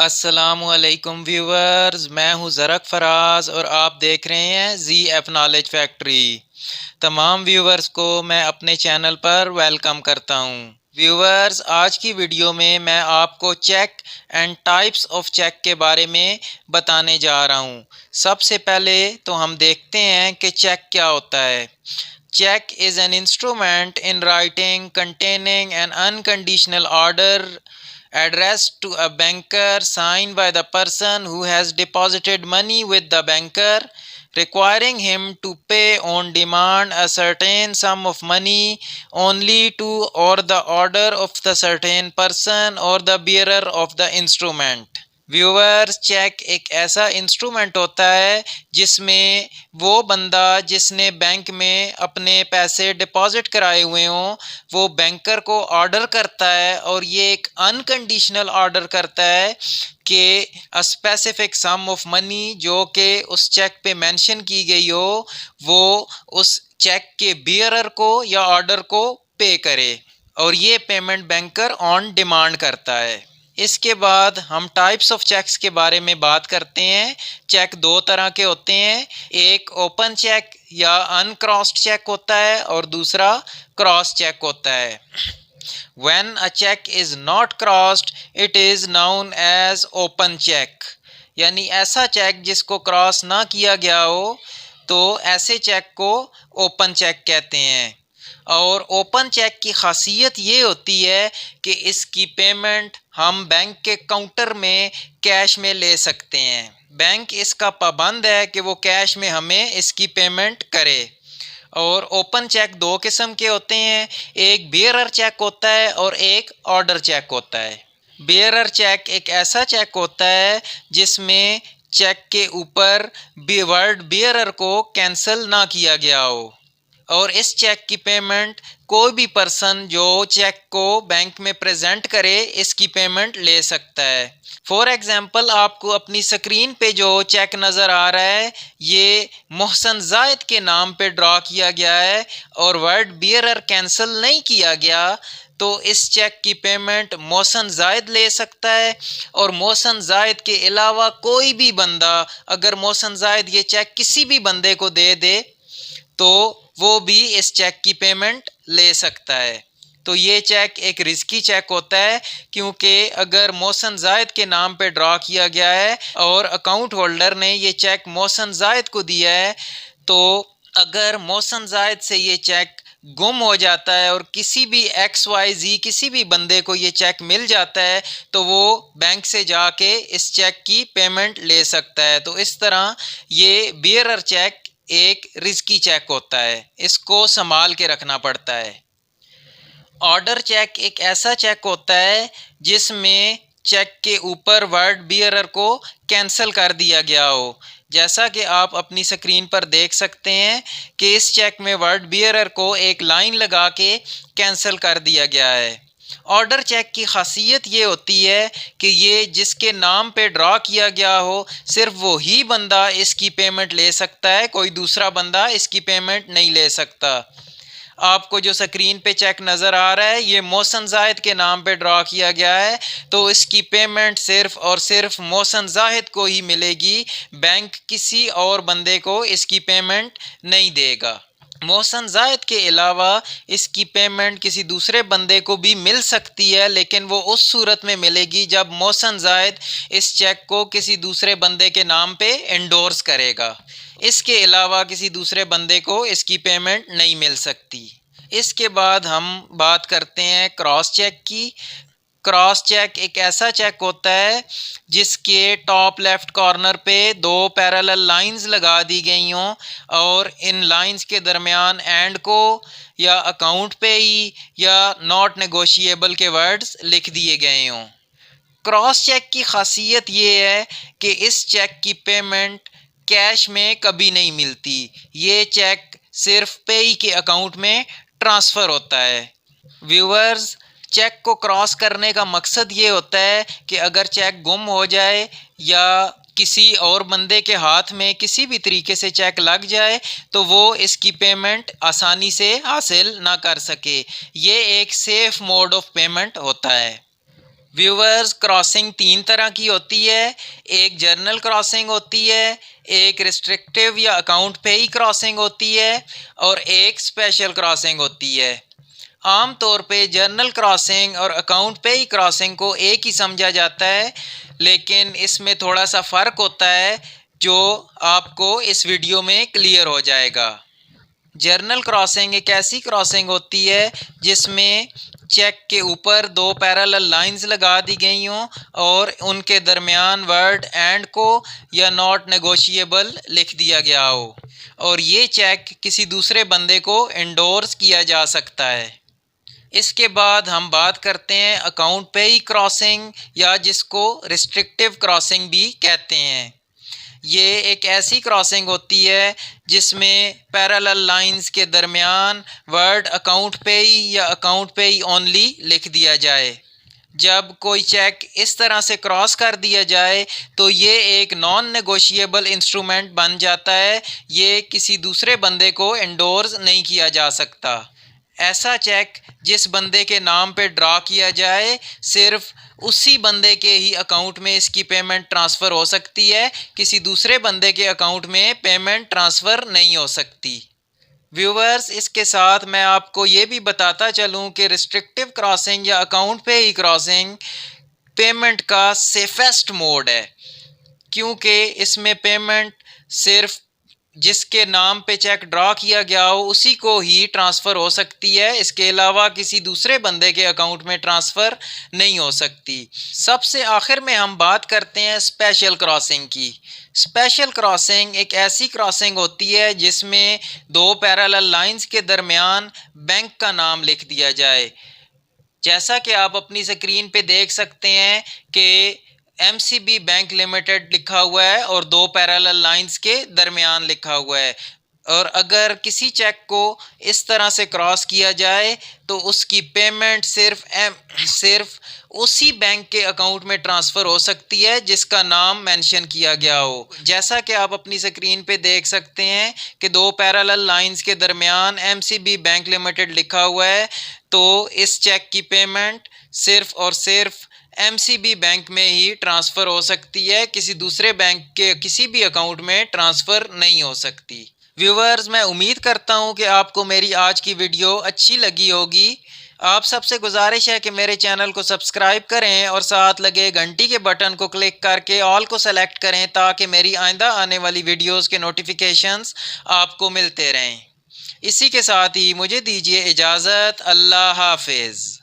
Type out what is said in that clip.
अस्सलामुअलैकुम व्यूअर्स, मैं हूं ज़रक फराज और आप देख रहे हैं ZF नॉलेज फैक्ट्री। तमाम व्यूअर्स को मैं अपने चैनल पर वेलकम करता हूं। व्यूअर्स, आज की वीडियो में मैं आपको check and types of check के बारे में बताने जा रहा हूं। सबसे पहले तो हम देखते हैं कि चेक क्या होता है। Check is an instrument in writing containing an unconditional order addressed to a banker signed by the person who has deposited money with the banker, requiring him to pay on demand a certain sum of money only to or the order of the certain person or the bearer of the instrument. Viewers, check एक ऐसा instrument होता है जिसमें वो बंदा जिसने bank में अपने पैसे डिपॉजिट कराए हुए हों वो बैंकर को ऑर्डर करता है, और ये एक अनकंडीशनल ऑर्डर करता है कि a specific sum of money जो कि उस चेक पे मेंशन की गई हो वो उस चेक के बियरर को या ऑर्डर को पे करे, और ये पेमेंट बैंकर ऑन डिमांड करता है। इसके बाद हम टाइप्स ऑफ चेक्स के बारे में बात करते हैं। चेक दो तरह के होते हैं, एक ओपन चेक या अनक्रॉस्ड चेक होता है और दूसरा क्रॉस चेक होता है। When a check is not crossed, it is known as open check। यानी ऐसा चेक जिसको क्रॉस ना किया गया हो तो ऐसे चेक को ओपन चेक कहते हैं। और ओपन चेक की खासियत ये होती है कि इसकी पेमेंट हम बैंक के काउंटर में कैश में ले सकते हैं। बैंक इसका पाबंद है कि वो कैश में हमें इसकी पेमेंट करे। और ओपन चेक दो किस्म के होते हैं, एक बियरर चेक होता है और एक ऑर्डर चेक होता है। बियरर चेक एक ऐसा चेक होता है जिसमें चेक के ऊपर वर्ड बियरर को कैंसिल ना किया गया हो, और इस चेक की पेमेंट कोई भी पर्सन जो चेक को बैंक में प्रेजेंट करे इसकी पेमेंट ले सकता है। फॉर एग्जांपल, आपको अपनी स्क्रीन पे जो चेक नज़र आ रहा है ये मोहसन जायद के नाम पे ड्रॉ किया गया है और वर्ड बियरर कैंसिल नहीं किया गया, तो इस चेक की पेमेंट मोहसन जायद ले सकता है। और मोहसन जायद के अलावा कोई भी बंदा, अगर मोहसन जायद ये चेक किसी भी बंदे को दे दे तो वो भी इस चेक की पेमेंट ले सकता है। तो ये चेक एक रिस्की चेक होता है, क्योंकि अगर मोहसन जायद के नाम पे ड्रॉ किया गया है और अकाउंट होल्डर ने ये चेक मोहसन जायद को दिया है, तो अगर मोहसन जायद से ये चेक गुम हो जाता है और किसी भी XYZ किसी भी बंदे को ये चेक मिल जाता है तो वो बैंक से जाके इस चेक की पेमेंट ले सकता है। तो इस तरह ये बियरर चेक एक रिस्की चेक होता है, इसको संभाल के रखना पड़ता है। ऑर्डर चेक एक ऐसा चेक होता है जिसमें चेक के ऊपर वर्ड बियरर को कैंसिल कर दिया गया हो। जैसा कि आप अपनी स्क्रीन पर देख सकते हैं कि इस चेक में वर्ड बियरर को एक लाइन लगा के कैंसिल कर दिया गया है। ऑर्डर चेक की खासियत ये होती है कि ये जिसके नाम पे ड्रॉ किया गया हो सिर्फ वो ही बंदा इसकी पेमेंट ले सकता है, कोई दूसरा बंदा इसकी पेमेंट नहीं ले सकता। आपको जो स्क्रीन पे चेक नज़र आ रहा है ये मोहसन जाहिद के नाम पे ड्रॉ किया गया है, तो इसकी पेमेंट सिर्फ और सिर्फ मोहसन जाहिद को ही मिलेगी। बैंक किसी और बंदे को इसकी पेमेंट नहीं देगा। मोहसन जायद के अलावा इसकी पेमेंट किसी दूसरे बंदे को भी मिल सकती है, लेकिन वो उस सूरत में मिलेगी जब मोहसन जायद इस चेक को किसी दूसरे बंदे के नाम पे एंडोर्स करेगा। इसके अलावा किसी दूसरे बंदे को इसकी पेमेंट नहीं मिल सकती। इसके बाद हम बात करते हैं क्रॉस चेक की। क्रॉस चेक एक ऐसा चेक होता है जिसके टॉप लेफ्ट कॉर्नर पे दो पैरेलल लाइंस लगा दी गई हों और इन लाइंस के दरमियान एंड को या अकाउंट पे ही या नॉट नेगोशिएबल के वर्ड्स लिख दिए गए हों। क्रॉस चेक की खासियत ये है कि इस चेक की पेमेंट कैश में कभी नहीं मिलती, ये चेक सिर्फ पेई के अकाउंट में ट्रांसफ़र होता है। व्यूअर्स, चेक को क्रॉस करने का मकसद ये होता है कि अगर चेक गुम हो जाए या किसी और बंदे के हाथ में किसी भी तरीके से चेक लग जाए तो वो इसकी पेमेंट आसानी से हासिल ना कर सके। ये एक सेफ मोड ऑफ पेमेंट होता है। व्यूवर्स, क्रॉसिंग तीन तरह की होती है। एक जर्नल क्रॉसिंग होती है, एक रिस्ट्रिक्टिव या अकाउंट पे ही क्रॉसिंग होती है और एक स्पेशल क्रॉसिंग होती है। आम तौर पे जर्नल क्रॉसिंग और अकाउंट पे ही क्रॉसिंग को एक ही समझा जाता है, लेकिन इसमें थोड़ा सा फ़र्क होता है जो आपको इस वीडियो में क्लियर हो जाएगा। जर्नल क्रॉसिंग एक ऐसी क्रॉसिंग होती है जिसमें चेक के ऊपर दो पैरेलल लाइंस लगा दी गई हों और उनके दरमियान वर्ड एंड को या नॉट नेगोशिएबल लिख दिया गया हो और ये चेक किसी दूसरे बंदे को एंडोर्स किया जा सकता है। इसके बाद हम बात करते हैं अकाउंट पे ही क्रॉसिंग या जिसको रिस्ट्रिक्टिव क्रॉसिंग भी कहते हैं। ये एक ऐसी क्रॉसिंग होती है जिसमें पैरेलल लाइंस के दरमियान वर्ड अकाउंट पे ही या अकाउंट पे ही ओनली लिख दिया जाए। जब कोई चेक इस तरह से क्रॉस कर दिया जाए तो ये एक नॉन नेगोशिएबल इंस्ट्रूमेंट बन जाता है। ये किसी दूसरे बंदे को एंडोर्स नहीं किया जा सकता। ऐसा चेक जिस बंदे के नाम पे ड्रा किया जाए सिर्फ उसी बंदे के ही अकाउंट में इसकी पेमेंट ट्रांसफ़र हो सकती है, किसी दूसरे बंदे के अकाउंट में पेमेंट ट्रांसफ़र नहीं हो सकती। व्यूवर्स, इसके साथ मैं आपको ये भी बताता चलूँ कि रिस्ट्रिक्टिव क्रॉसिंग या अकाउंट पे ही क्रॉसिंग पेमेंट का सेफेस्ट मोड है, क्योंकि इसमें पेमेंट सिर्फ जिसके नाम पे चेक ड्रा किया गया हो उसी को ही ट्रांसफ़र हो सकती है। इसके अलावा किसी दूसरे बंदे के अकाउंट में ट्रांसफ़र नहीं हो सकती। सबसे आखिर में हम बात करते हैं स्पेशल क्रॉसिंग की। स्पेशल क्रॉसिंग एक ऐसी क्रॉसिंग होती है जिसमें दो पैरेलल लाइंस के दरमियान बैंक का नाम लिख दिया जाए। जैसा कि आप अपनी स्क्रीन पे देख सकते हैं कि MCB बैंक लिमिटेड लिखा हुआ है और दो पैरेलल लाइंस के दरमियान लिखा हुआ है। और अगर किसी चेक को इस तरह से क्रॉस किया जाए तो उसकी पेमेंट सिर्फ उसी बैंक के अकाउंट में ट्रांसफ़र हो सकती है जिसका नाम मेंशन किया गया हो। जैसा कि आप अपनी स्क्रीन पे देख सकते हैं कि दो पैरेलल लाइंस के दरमियान MCB बैंक लिमिटेड लिखा हुआ है, तो इस चेक की पेमेंट सिर्फ और सिर्फ MCB बैंक में ही ट्रांसफ़र हो सकती है, किसी दूसरे बैंक के किसी भी अकाउंट में ट्रांसफ़र नहीं हो सकती। व्यूवर्स, मैं उम्मीद करता हूं कि आपको मेरी आज की वीडियो अच्छी लगी होगी। आप सबसे गुजारिश है कि मेरे चैनल को सब्सक्राइब करें और साथ लगे घंटी के बटन को क्लिक करके ऑल को सेलेक्ट करें ताकि मेरी आइंदा आने वाली वीडियोस के नोटिफिकेशंस आपको मिलते रहें। इसी के साथ ही मुझे दीजिए इजाज़त। अल्लाह हाफिज़।